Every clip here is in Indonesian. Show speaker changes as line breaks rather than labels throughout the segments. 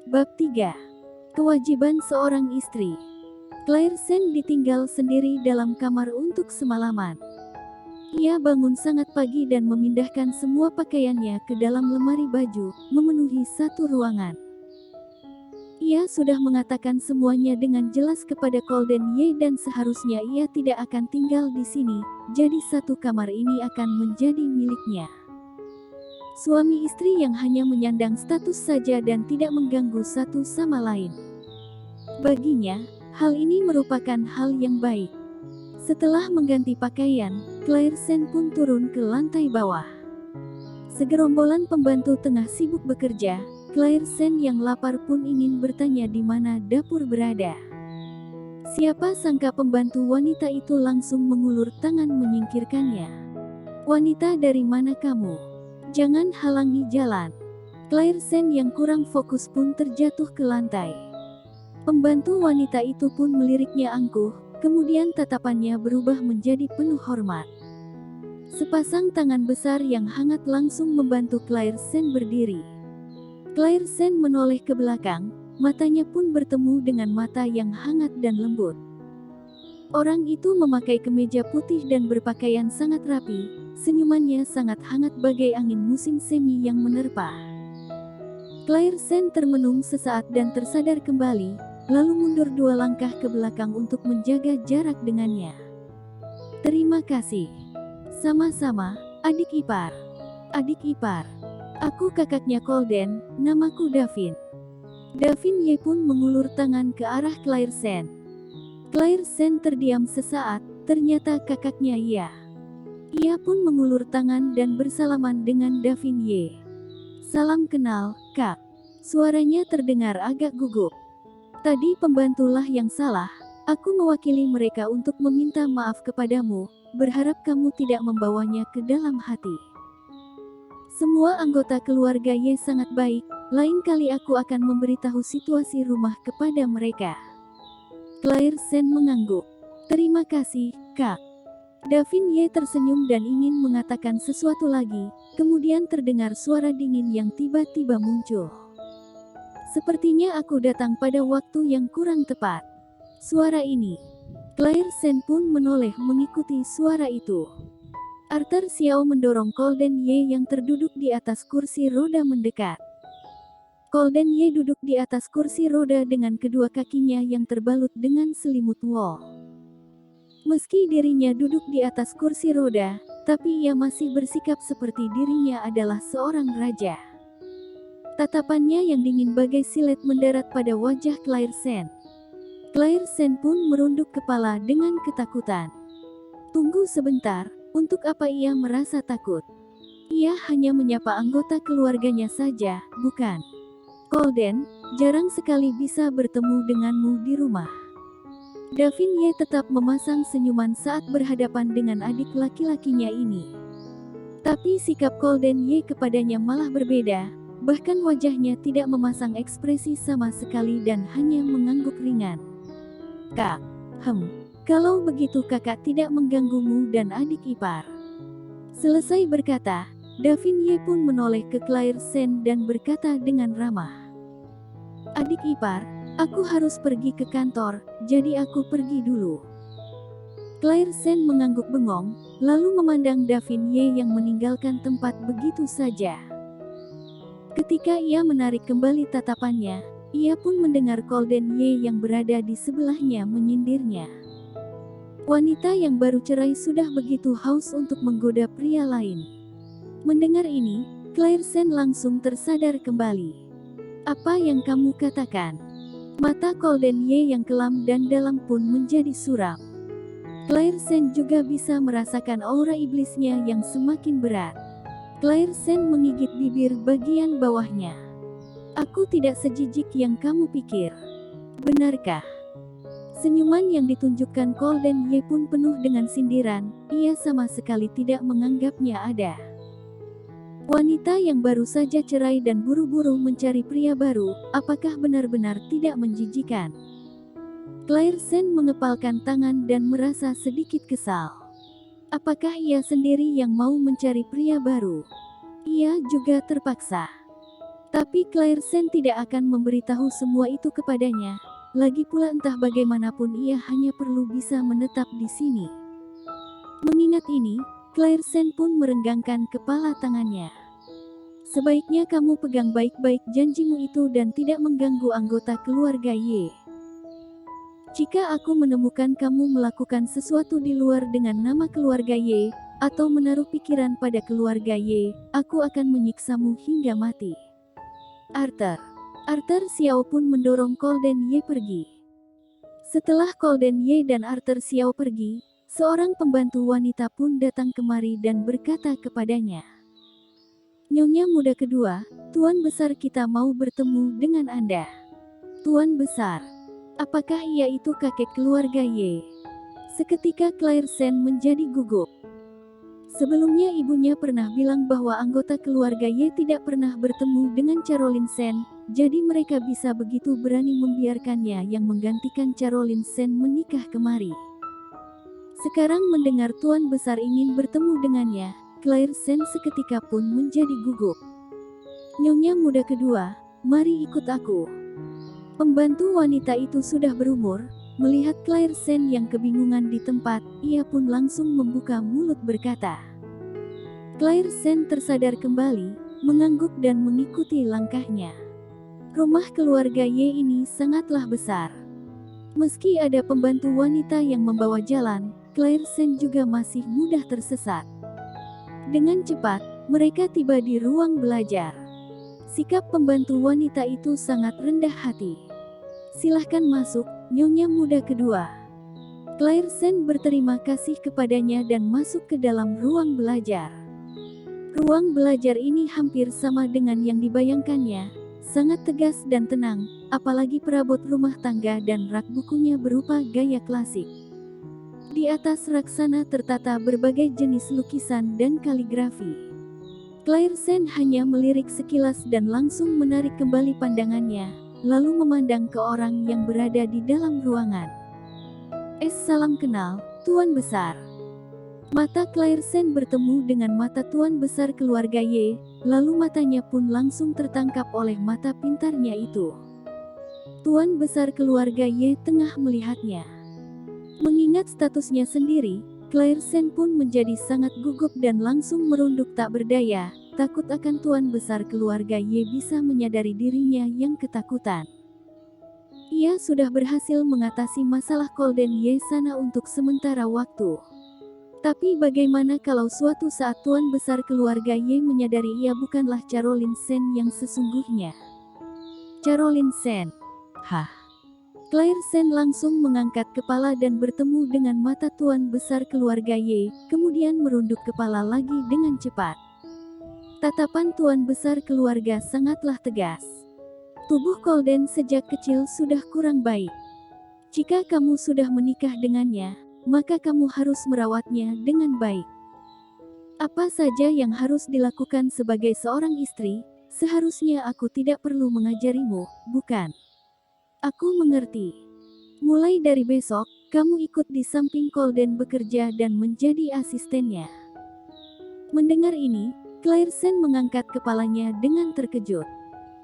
Bab 3. Kewajiban seorang istri. Claire Sen ditinggal sendiri dalam kamar untuk semalaman. Ia bangun sangat pagi dan memindahkan semua pakaiannya ke dalam lemari baju, memenuhi satu ruangan. Ia sudah mengatakan semuanya dengan jelas kepada Golden Ye dan seharusnya ia tidak akan tinggal di sini, jadi satu kamar ini akan menjadi miliknya. Suami istri yang hanya menyandang status saja dan tidak mengganggu satu sama lain. Baginya, hal ini merupakan hal yang baik. Setelah mengganti pakaian, Claire Sen pun turun ke lantai bawah. Segerombolan pembantu tengah sibuk bekerja. Claire Sen yang lapar pun ingin bertanya di mana dapur berada. Siapa sangka pembantu wanita itu langsung mengulur tangan menyingkirkannya. "Wanita dari mana kamu? Jangan halangi jalan." Claire Sen yang kurang fokus pun terjatuh ke lantai. Pembantu wanita itu pun meliriknya angkuh, kemudian tatapannya berubah menjadi penuh hormat. Sepasang tangan besar yang hangat langsung membantu Claire Sen berdiri. Claire Sen menoleh ke belakang, matanya pun bertemu dengan mata yang hangat dan lembut. Orang itu memakai kemeja putih dan berpakaian sangat rapi, senyumannya sangat hangat bagai angin musim semi yang menerpa. Claire Sen termenung sesaat dan tersadar kembali, lalu mundur 2 langkah ke belakang untuk menjaga jarak dengannya. "Terima kasih." "Sama-sama, adik ipar." "Adik ipar. Aku kakaknya Golden, namaku Davin." Davin Ye pun mengulur tangan ke arah Claire Sen. Claire Sen terdiam sesaat, ternyata kakaknya ia. Ia pun mengulur tangan dan bersalaman dengan Davin Ye. "Salam kenal, Kak." Suaranya terdengar agak gugup. "Tadi pembantulah yang salah, aku mewakili mereka untuk meminta maaf kepadamu, berharap kamu tidak membawanya ke dalam hati. Semua anggota keluarga Ye sangat baik, lain kali aku akan memberitahu situasi rumah kepada mereka." Claire Sen mengangguk. "Terima kasih, Kak." Davin Ye tersenyum dan ingin mengatakan sesuatu lagi, kemudian terdengar suara dingin yang tiba-tiba muncul. "Sepertinya aku datang pada waktu yang kurang tepat." Suara ini. Claire Sen pun menoleh mengikuti suara itu. Arthur Xiao mendorong Golden Ye yang terduduk di atas kursi roda mendekat. Golden Ye duduk di atas kursi roda dengan kedua kakinya yang terbalut dengan selimut wol. Meski dirinya duduk di atas kursi roda, tapi ia masih bersikap seperti dirinya adalah seorang raja. Tatapannya yang dingin bagai silet mendarat pada wajah Claire Sen. Claire Sen pun merunduk kepala dengan ketakutan. Tunggu sebentar, untuk apa ia merasa takut? Ia hanya menyapa anggota keluarganya saja, bukan? "Golden, jarang sekali bisa bertemu denganmu di rumah." Davin Ye tetap memasang senyuman saat berhadapan dengan adik laki-lakinya ini. Tapi sikap Golden Ye kepadanya malah berbeda, bahkan wajahnya tidak memasang ekspresi sama sekali dan hanya mengangguk ringan. "Kak, kalau begitu kakak tidak mengganggumu dan adik ipar." Selesai berkata, Davin Ye pun menoleh ke Claire Sen dan berkata dengan ramah, "Adik ipar, aku harus pergi ke kantor, jadi aku pergi dulu." Claire Sen mengangguk bengong, lalu memandang Davin Ye yang meninggalkan tempat begitu saja. Ketika ia menarik kembali tatapannya, ia pun mendengar Golden Ye yang berada di sebelahnya menyindirnya. Wanita yang baru cerai sudah begitu haus untuk menggoda pria lain. Mendengar ini, Claire Sen langsung tersadar kembali. "Apa yang kamu katakan?" Mata Golden Ye yang kelam dan dalam pun menjadi suram. Claire Sen juga bisa merasakan aura iblisnya yang semakin berat. Claire Sen menggigit bibir bagian bawahnya. "Aku tidak sejijik yang kamu pikir. Benarkah?" Senyuman yang ditunjukkan Golden Ye pun penuh dengan sindiran, ia sama sekali tidak menganggapnya ada. Wanita yang baru saja cerai dan buru-buru mencari pria baru, apakah benar-benar tidak menjijikan? Claire Sen mengepalkan tangan dan merasa sedikit kesal. Apakah ia sendiri yang mau mencari pria baru? Ia juga terpaksa. Tapi Claire Sen tidak akan memberitahu semua itu kepadanya. Lagi pula entah bagaimanapun ia hanya perlu bisa menetap di sini. Mengingat ini, Claire Sen pun merenggangkan kepala tangannya. Sebaiknya kamu pegang baik-baik janjimu itu dan tidak mengganggu anggota keluarga Ye. Jika aku menemukan kamu melakukan sesuatu di luar dengan nama keluarga Ye, atau menaruh pikiran pada keluarga Ye, aku akan menyiksamu hingga mati. Arthur Xiao pun mendorong Golden Ye pergi. Setelah Golden Ye dan Arthur Xiao pergi, seorang pembantu wanita pun datang kemari dan berkata kepadanya, "Nyonya muda kedua, Tuan Besar kita mau bertemu dengan Anda." "Tuan Besar? Apakah ia itu kakek keluarga Ye?" Seketika Claire Sen menjadi gugup. Sebelumnya ibunya pernah bilang bahwa anggota keluarga Ye tidak pernah bertemu dengan Caroline Sen, jadi mereka bisa begitu berani membiarkannya yang menggantikan Caroline Sen menikah kemari. Sekarang mendengar Tuan Besar ingin bertemu dengannya, Claire Sen seketika pun menjadi gugup. "Nyonya muda kedua, mari ikut aku." Pembantu wanita itu sudah berumur. Melihat Claire Sen yang kebingungan di tempat, ia pun langsung membuka mulut berkata. Claire Sen tersadar kembali, mengangguk dan mengikuti langkahnya. Rumah keluarga Ye ini sangatlah besar. Meski ada pembantu wanita yang membawa jalan, Claire Sen juga masih mudah tersesat. Dengan cepat, mereka tiba di ruang belajar. Sikap pembantu wanita itu sangat rendah hati. "Silahkan masuk, Nyonya muda kedua." Claire Sen berterima kasih kepadanya dan masuk ke dalam ruang belajar. Ruang belajar ini hampir sama dengan yang dibayangkannya, sangat tegas dan tenang, apalagi perabot rumah tangga dan rak bukunya berupa gaya klasik. Di atas rak sana tertata berbagai jenis lukisan dan kaligrafi. Claire Sen hanya melirik sekilas dan langsung menarik kembali pandangannya, lalu memandang ke orang yang berada di dalam ruangan. Salam kenal, Tuan Besar." Mata Claire Sen bertemu dengan mata Tuan Besar keluarga Ye, lalu matanya pun langsung tertangkap oleh mata pintarnya itu. Tuan Besar keluarga Ye tengah melihatnya. Mengingat statusnya sendiri, Claire Sen pun menjadi sangat gugup dan langsung merunduk tak berdaya, takut akan Tuan Besar keluarga Ye bisa menyadari dirinya yang ketakutan. Ia sudah berhasil mengatasi masalah Golden Ye sana untuk sementara waktu. Tapi bagaimana kalau suatu saat Tuan Besar keluarga Ye menyadari ia bukanlah Caroline Sen yang sesungguhnya? Caroline Sen. Hah? Claire Sen langsung mengangkat kepala dan bertemu dengan mata Tuan Besar keluarga Ye, kemudian merunduk kepala lagi dengan cepat. Tatapan Tuan Besar keluarga sangatlah tegas. "Tubuh Golden sejak kecil sudah kurang baik. Jika kamu sudah menikah dengannya, maka kamu harus merawatnya dengan baik. Apa saja yang harus dilakukan sebagai seorang istri, seharusnya aku tidak perlu mengajarimu, bukan?" "Aku mengerti. Mulai dari besok, kamu ikut di samping Golden bekerja dan menjadi asistennya." Mendengar ini, Claire Sen mengangkat kepalanya dengan terkejut.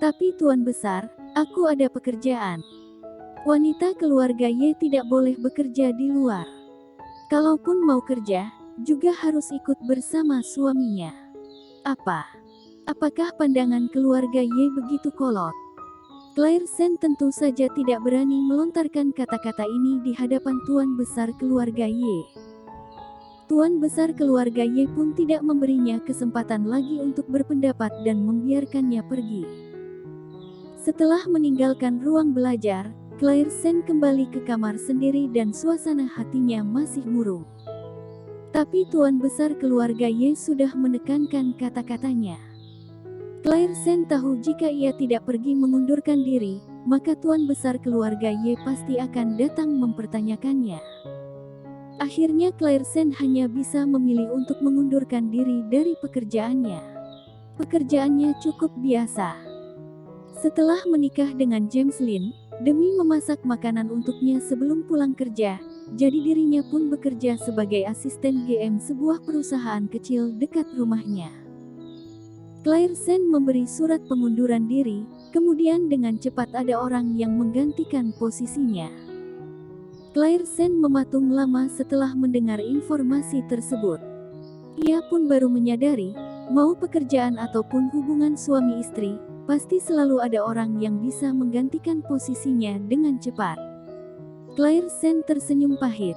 "Tapi Tuan Besar, aku ada pekerjaan. Wanita keluarga Ye tidak boleh bekerja di luar. Kalaupun mau kerja, juga harus ikut bersama suaminya." Apakah pandangan keluarga Ye begitu kolot? Claire Sen tentu saja tidak berani melontarkan kata-kata ini di hadapan Tuan Besar keluarga Ye. Tuan Besar keluarga Ye pun tidak memberinya kesempatan lagi untuk berpendapat dan membiarkannya pergi. Setelah meninggalkan ruang belajar, Claire Sen kembali ke kamar sendiri dan suasana hatinya masih murung. Tapi Tuan Besar keluarga Ye sudah menekankan kata-katanya. Claire Sen tahu jika ia tidak pergi mengundurkan diri, maka Tuan Besar keluarga Ye pasti akan datang mempertanyakannya. Akhirnya Claire Sen hanya bisa memilih untuk mengundurkan diri dari pekerjaannya. Pekerjaannya cukup biasa. Setelah menikah dengan James Lin, demi memasak makanan untuknya sebelum pulang kerja, jadi dirinya pun bekerja sebagai asisten GM sebuah perusahaan kecil dekat rumahnya. Claire Sen memberi surat pengunduran diri, kemudian dengan cepat ada orang yang menggantikan posisinya. Claire Sen mematung lama setelah mendengar informasi tersebut. Ia pun baru menyadari, mau pekerjaan ataupun hubungan suami istri, pasti selalu ada orang yang bisa menggantikan posisinya dengan cepat. Claire Sen tersenyum pahit.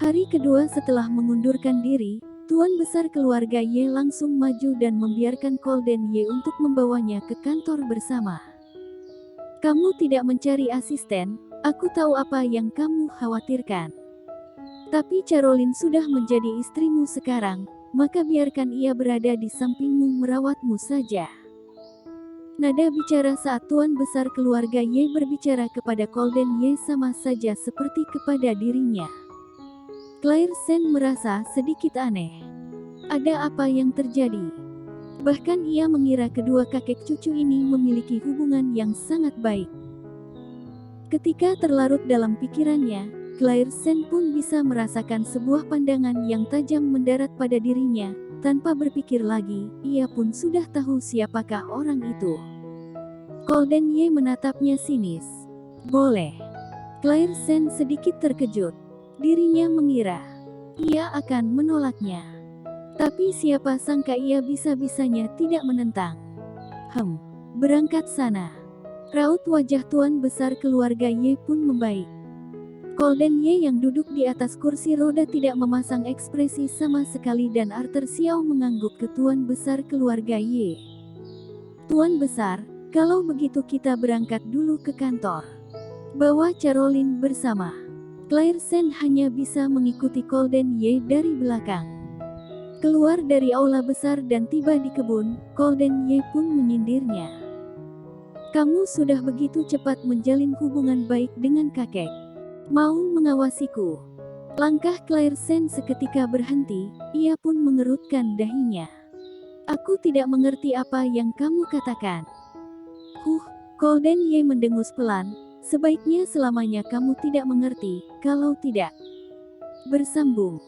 Hari kedua setelah mengundurkan diri, Tuan Besar keluarga Ye langsung maju dan membiarkan Golden Ye untuk membawanya ke kantor bersama. Kamu tidak mencari asisten, aku tahu apa yang kamu khawatirkan. Tapi Caroline sudah menjadi istrimu sekarang, maka biarkan ia berada di sampingmu merawatmu saja. Nada bicara saat Tuan Besar keluarga Ye berbicara kepada Golden Ye sama saja seperti kepada dirinya. Claire Sen merasa sedikit aneh. Ada apa yang terjadi? Bahkan ia mengira kedua kakek cucu ini memiliki hubungan yang sangat baik. Ketika terlarut dalam pikirannya, Claire Sen pun bisa merasakan sebuah pandangan yang tajam mendarat pada dirinya. Tanpa berpikir lagi, ia pun sudah tahu siapakah orang itu. Golden Ye menatapnya sinis. Boleh. Claire Sen sedikit terkejut. Dirinya mengira ia akan menolaknya. Tapi siapa sangka ia bisa-bisanya tidak menentang. Berangkat sana. Raut wajah Tuan Besar keluarga Ye pun membaik. Golden Ye yang duduk di atas kursi roda tidak memasang ekspresi sama sekali dan Arthur Xiao mengangguk ke Tuan Besar keluarga Ye. Tuan Besar, kalau begitu kita berangkat dulu ke kantor. Bawa Caroline bersama. Claire Sen hanya bisa mengikuti Golden Ye dari belakang. Keluar dari aula besar dan tiba di kebun, Golden Ye pun menyindirnya. Kamu sudah begitu cepat menjalin hubungan baik dengan kakek. Mau mengawasiku? Langkah Claire Sen seketika berhenti, ia pun mengerutkan dahinya. Aku tidak mengerti apa yang kamu katakan. Golden Ye mendengus pelan. Sebaiknya selamanya kamu tidak mengerti, kalau tidak. Bersambung.